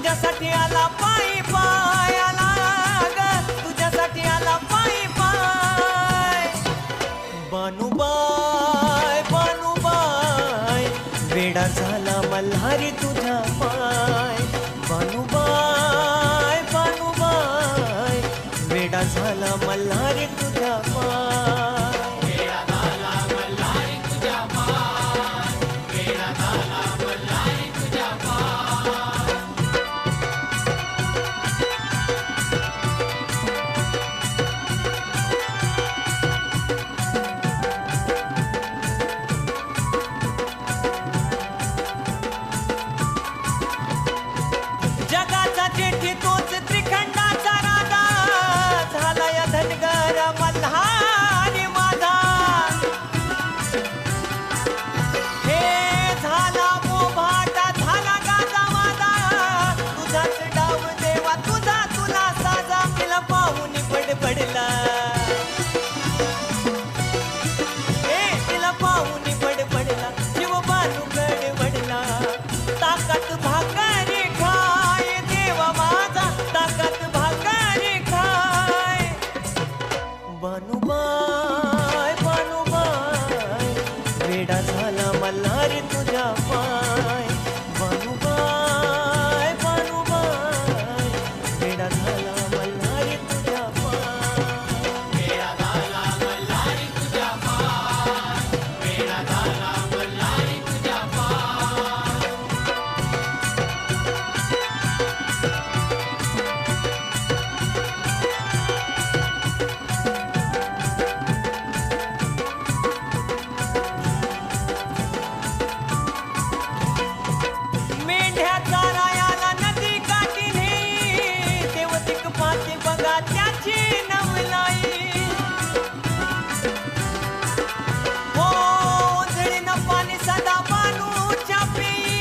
तुझ्यासाठी आला पायी पाय आला ग तुझ्यासाठी आला पायी पाय बानुबाय बानुबाय वेडा झाला मल्हारी तुझ्या पाय बानुबाय बानुबाय वेडा झाला मल्हारी तुझ्या पाय जगाचा जेठी तोच त्रिखंडाचा राजा झाला या धनगर मल्हारी माझा हे झाला मोभाटा झाला गाजा माझा तुझाच डाव देवा तुझा तुला साजा तिला पाहून बडबडला हे तिला पाहून बडबडला जीव बानू गडबडला ताकद भाकरी बानुबाय बानुबाय वेडा झाला मल्हारी तुझ्या पाय बानुबाय बानुबाय वेडा झाला मल्हारी तुझ्या पाय वेडा झाला मल्हारी तुझ्या पाय वेडा झाला मल्हारी तुझ्या त्याची नवलाई हो झळीनं पाणी सदा बानूच्या पिई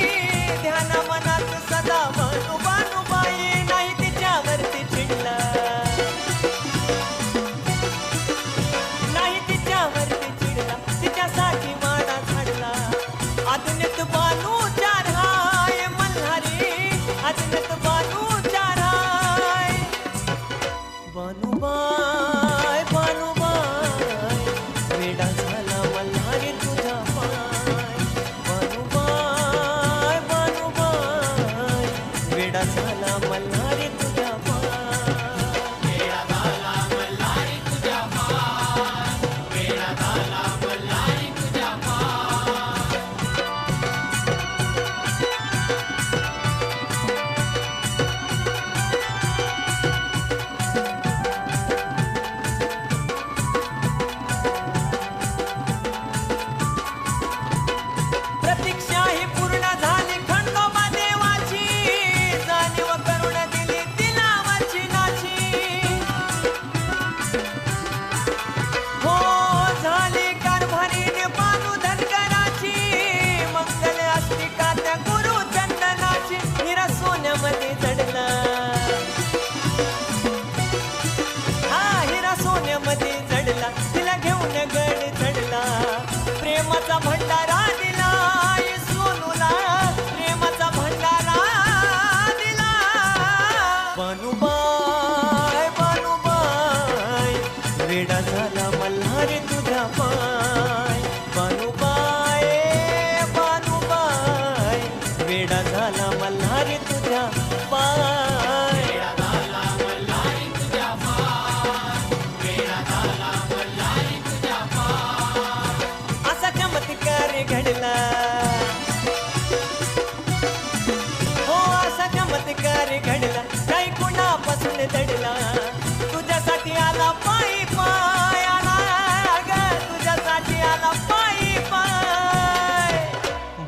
ध्यान मनात सदा बानू बानूबाई नाही तिच्यावरती चिडला नाही तिच्यावरती चिडला तिच्यासाठी वाडा झाडला आधुनिक बानूच्या राय मल्हारी आधुनिक बानूच्या राय बानुबाय बानुबाय वेडा झाला मल्हारी तुझ्या पाय बानुबाय बानुबाय वेडा झाला मल्हारी तुझ्या पाय वेडा झाला मल्हारी तुझ्या पाय वेडा झाला मल्हारी तुझ्या पाय प्रतीक्षा ही पूर्ण झाली खंडोबा देवाची जाणीव करून दिली तिला वचनाची हो झाली कारभारीने बानू धनगराची मंगल अस्तिका त्या गुरु चंदनाची हिरा सोन्यामध्ये जडला हा हिरा सोन्यामध्ये जडला तिला घेऊन गड चढला प्रेमाचा भंडारा दिला सोनूला प्रेमाचा भंडारा दिला बानुबाय बानुबाय वेडा झाला मल्हारी तुझ्या पाय बानुबाय बानुबाय वेडा झाला मल्हारी तुझ्या पाय वेडा झाला मल्हारी तुझ्या पाय वेडा झाला मल्हारी तुझ्या पाय असा चमत्कार घडला हो असा चमत्कार घडला काही कुणापासून दडला तुझ्यासाठी आला पायी पाय आला ग तुझ्यासाठी आला पायी पाय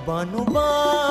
बानुबाय